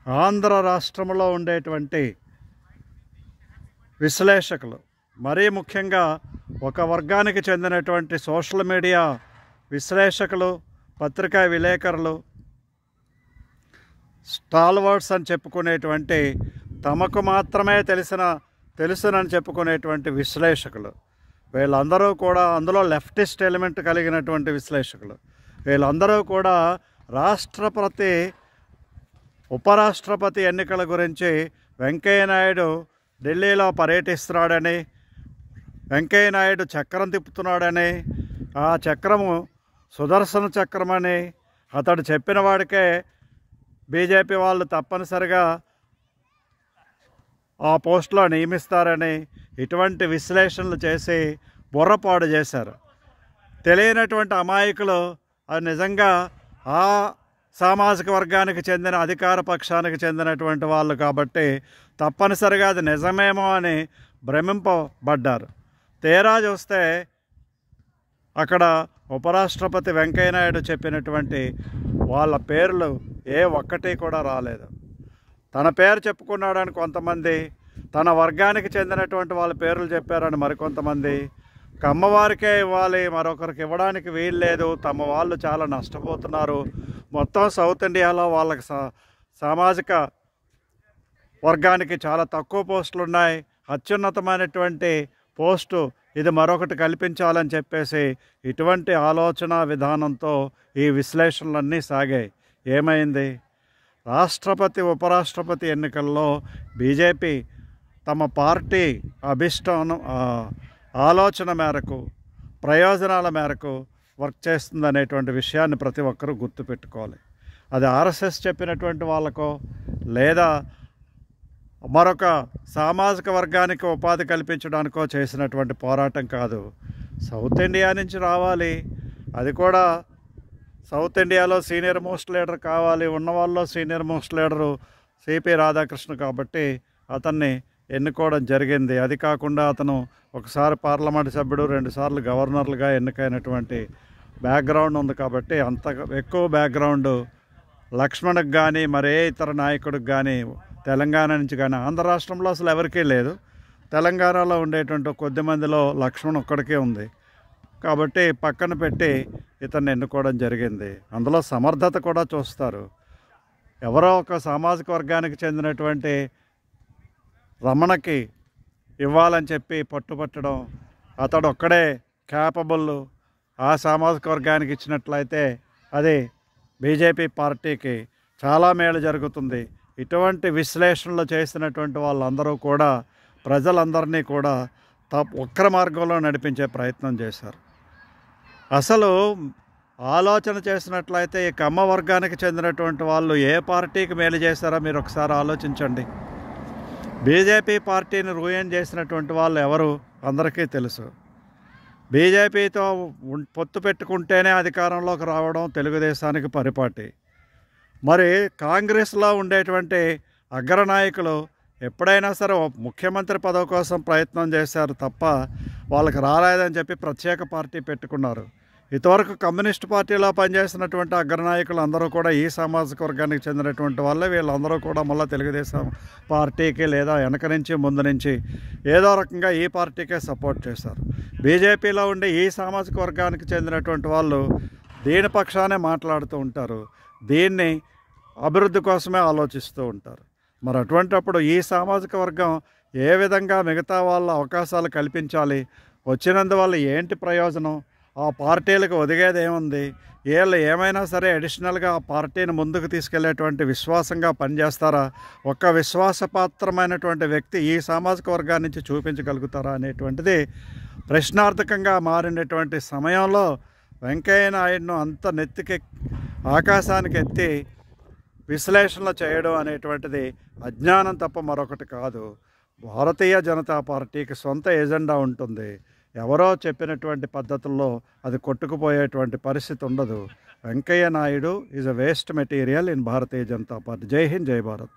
ఆంధ్ర రాష్ట్రంలో ఉండేటువంటి విశ్లేషకులు, మరీ ముఖ్యంగా ఒక వర్గానికి చెందినటువంటి సోషల్ మీడియా విశ్లేషకులు, పత్రికా విలేకరులు, స్టాల్వర్డ్స్ అని చెప్పుకునేటువంటి, తమకు మాత్రమే తెలుసునని చెప్పుకునేటువంటి విశ్లేషకులు, వీళ్ళందరూ కూడా, అందులో లెఫ్టిస్ట్ ఎలిమెంట్ కలిగినటువంటి విశ్లేషకులు, వీళ్ళందరూ కూడా రాష్ట్రపతి ఉపరాష్ట్రపతి ఎన్నికల గురించి వెంకయ్యనాయుడు ఢిల్లీలో పర్యటిస్తున్నాడని, వెంకయ్యనాయుడు చక్రం తిప్పుతున్నాడని, ఆ చక్రము సుదర్శన చక్రమని, అతడు చెప్పిన వాడికే బీజేపీ వాళ్ళు తప్పనిసరిగా ఆ పోస్టులో నియమిస్తారని ఇటువంటి విశ్లేషణలు చేసి బుర్రపాడు చేశారు. తెలియనటువంటి అమాయకులు అది నిజంగా ఆ సామాజిక వర్గానికి చెందిన అధికార పక్షానికి చెందినటువంటి వాళ్ళు కాబట్టి తప్పనిసరిగా అది నిజమేమో అని భ్రమింపబడ్డారు. తీరా చూస్తే అక్కడ ఉపరాష్ట్రపతి వెంకయ్యనాయుడు చెప్పినటువంటి వాళ్ళ పేర్లు ఏ ఒక్కటి కూడా రాలేదు. తన పేరు చెప్పుకున్నాడని కొంతమంది, తన వర్గానికి చెందినటువంటి వాళ్ళ పేర్లు చెప్పారని మరికొంతమంది, కమ్మవారికే ఇవ్వాలి, మరొకరికి ఇవ్వడానికి వీలు లేదు, తమ వాళ్ళు చాలా నష్టపోతున్నారు, మొత్తం సౌత్ ఇండియాలో వాళ్ళకి సామాజిక వర్గానికి చాలా తక్కువ పోస్టులు ఉన్నాయి, అత్యున్నతమైనటువంటి పోస్టు ఇది మరొకటి కల్పించాలని చెప్పేసి ఇటువంటి ఆలోచన విధానంతో ఈ విశ్లేషణలన్నీ సాగాయి. ఏమైంది? రాష్ట్రపతి ఉపరాష్ట్రపతి ఎన్నికల్లో బీజేపీ తమ పార్టీ ఆలోచన మేరకు, ప్రయోజనాల మేరకు వర్క్ చేస్తుందనేటువంటి విషయాన్ని ప్రతి ఒక్కరూ గుర్తుపెట్టుకోవాలి. అది ఆర్ఎస్ఎస్ చెప్పినటువంటి వాళ్ళకో లేదా మరొక సామాజిక వర్గానికి ఉపాధి కల్పించడానికో చేసినటువంటి పోరాటం కాదు. సౌత్ ఇండియా నుంచి రావాలి, అది కూడా సౌత్ ఇండియాలో సీనియర్ మోస్ట్ లీడర్ కావాలి, ఉన్న వాళ్ళలో senior most leader CP Radhakrishna కాబట్టి అతన్ని ఎన్నుకోవడం జరిగింది. అది కాకుండా అతను ఒకసారి పార్లమెంట్ సభ్యుడు, 2 సార్లు గవర్నర్లుగా ఎన్నికైనటువంటి బ్యాక్గ్రౌండ్ ఉంది కాబట్టి అంత ఎక్కువ బ్యాక్గ్రౌండ్ లక్ష్మణ్కి కానీ మరే ఇతర నాయకుడికి కానీ తెలంగాణ నుంచి కానీ, ఆంధ్ర రాష్ట్రంలో అసలు ఎవరికీ లేదు, తెలంగాణలో ఉండేటువంటి కొద్ది మందిలో లక్ష్మణ్ ఒక్కడికే ఉంది కాబట్టి పక్కన పెట్టి ఇతన్ని ఎన్నుకోవడం జరిగింది. అందులో సమర్థత కూడా చూస్తారు. ఎవరో ఒక సామాజిక వర్గానికి చెందినటువంటి రమణకి ఇవ్వాలని చెప్పి పట్టుపట్టడం, అతడు ఒక్కడే క్యాపబుల్, ఆ సామాజిక వర్గానికి ఇచ్చినట్లయితే అది బీజేపీ పార్టీకి చాలా మేలు జరుగుతుంది. ఇటువంటి విశ్లేషణలు చేసినటువంటి వాళ్ళందరూ కూడా ప్రజలందరినీ కూడా వక్ర మార్గంలో నడిపించే ప్రయత్నం చేశారు. అసలు ఆలోచన చేసినట్లయితే ఈ కమ్మ వర్గానికి చెందినటువంటి వాళ్ళు ఏ పార్టీకి మేలు చేశారో మీరు ఒకసారి ఆలోచించండి. బీజేపీ పార్టీని రూయం చేసినటువంటి వాళ్ళు ఎవరు అందరికీ తెలుసు. బీజేపీతో పొత్తు పెట్టుకుంటేనే అధికారంలోకి రావడం తెలుగుదేశానికి పరిపాటి. మరి కాంగ్రెస్లో ఉండేటువంటి అగ్రనాయకులు ఎప్పుడైనా సరే ముఖ్యమంత్రి పదవి కోసం ప్రయత్నం చేశారు తప్ప వాళ్ళకి రాలేదని చెప్పి ప్రత్యేక పార్టీ పెట్టుకున్నారు. ఇంతవరకు కమ్యూనిస్ట్ పార్టీలో పనిచేసినటువంటి అగ్రనాయకులు అందరూ కూడా ఈ సామాజిక వర్గానికి చెందినటువంటి వాళ్ళే. వీళ్ళందరూ కూడా మళ్ళీ తెలుగుదేశం పార్టీకి లేదా వెనక నుంచి ముందు నుంచి ఏదో రకంగా ఈ పార్టీకే సపోర్ట్ చేశారు. బీజేపీలో ఉండే ఈ సామాజిక వర్గానికి చెందినటువంటి వాళ్ళు దీని పక్షానే మాట్లాడుతూ ఉంటారు, దీన్ని అభివృద్ధి కోసమే ఆలోచిస్తూ ఉంటారు. మరి అటువంటిప్పుడు ఈ సామాజిక వర్గం ఏ విధంగా మిగతా వాళ్ళ అవకాశాలు కల్పించాలి, వచ్చినందువల్ల ఏంటి ప్రయోజనం, ఆ పార్టీలకు ఒదిగేది ఏముంది, వీళ్ళు ఏమైనా సరే అడిషనల్గా ఆ పార్టీని ముందుకు తీసుకెళ్లేటువంటి విశ్వాసంగా పనిచేస్తారా, ఒక్క విశ్వాసపాత్రమైనటువంటి వ్యక్తి ఈ సామాజిక వర్గాన్ని నుంచి చూపించగలుగుతారా అనేటువంటిది ప్రశ్నార్థకంగా మారినటువంటి సమయంలో వెంకయ్య నాయుడును అంత ఆకాశానికి ఎత్తి విశ్లేషణలు చేయడం అనేటువంటిది అజ్ఞానం తప్ప మరొకటి కాదు. భారతీయ జనతా పార్టీకి సొంత ఎజెండా ఉంటుంది. ఎవరో చెప్పినటువంటి పద్ధతుల్లో అది కొట్టుకుపోయేటువంటి పరిస్థితి ఉండదు. Venkaiah Naidu is a waste material in Bharatiya Janata party. జై హింద్, జై భారత్.